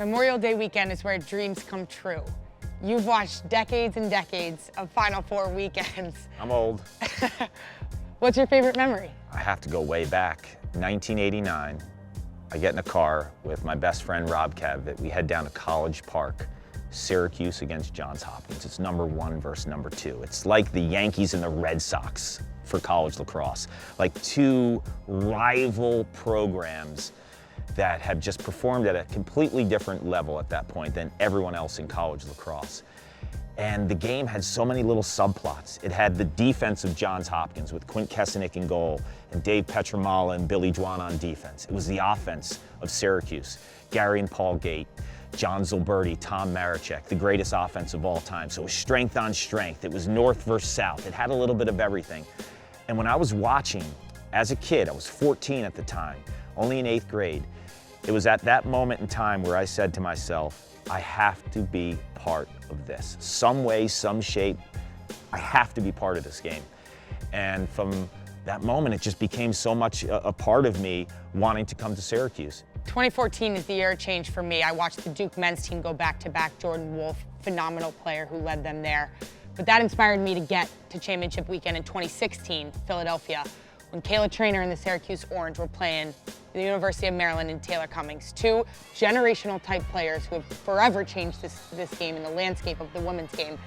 Memorial Day weekend is where dreams come true. You've watched decades and decades of Final Four weekends. I'm old. What's your favorite memory? I have to go way back. 1989, I get in a car with my best friend Rob Kev. We head down to College Park, Syracuse against Johns Hopkins. It's #1 versus #2. It's like the Yankees and the Red Sox for college lacrosse. Like two rival programs that have just performed at a completely different level at that point than everyone else in college lacrosse. And the game had so many little subplots. It had the defense of Johns Hopkins with Quint Kesenick in goal and Dave Petramala and Billy Dwan on defense. It was the offense of Syracuse, Gary and Paul Gate, John Zilberti, Tom Maricek, the greatest offense of all time. So it was strength on strength. It was north versus south. It had a little bit of everything. And when I was watching as a kid, I was 14 at the time, only in 8th grade, it was at that moment in time where I said to myself, I have to be part of this. Some way, some shape, I have to be part of this game. And from that moment, it just became so much a part of me wanting to come to Syracuse. 2014 is the year it changed for me. I watched the Duke men's team go back-to-back. Jordan Wolf, phenomenal player who led them there. But that inspired me to get to championship weekend in 2016, Philadelphia, when Kayla Trainer and the Syracuse Orange were playing the University of Maryland and Taylor Cummings, two generational type players who have forever changed this game and the landscape of the women's game.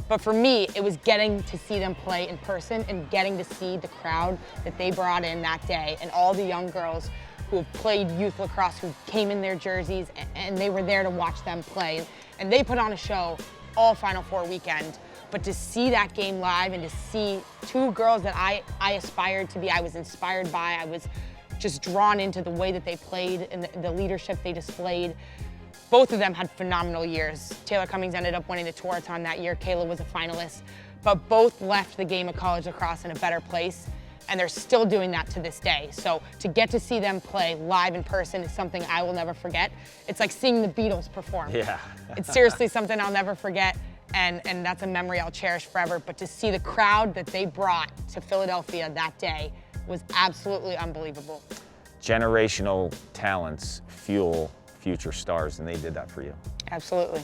But for me, it was getting to see them play in person and getting to see the crowd that they brought in that day and all the young girls who have played youth lacrosse, who came in their jerseys, and they were there to watch them play. And they put on a show all Final Four weekend. But to see that game live and to see two girls that I aspired to be, I was inspired by, I was just drawn into the way that they played and the leadership they displayed. Both of them had phenomenal years. Taylor Cummings ended up winning the Touraton that year. Kayla was a finalist. But both left the game of college lacrosse in a better place, and they're still doing that to this day. So to get to see them play live in person is something I will never forget. It's like seeing the Beatles perform. Yeah. It's seriously something I'll never forget. And that's a memory I'll cherish forever. But to see the crowd that they brought to Philadelphia that day was absolutely unbelievable. Generational talents fuel future stars, and they did that for you. Absolutely.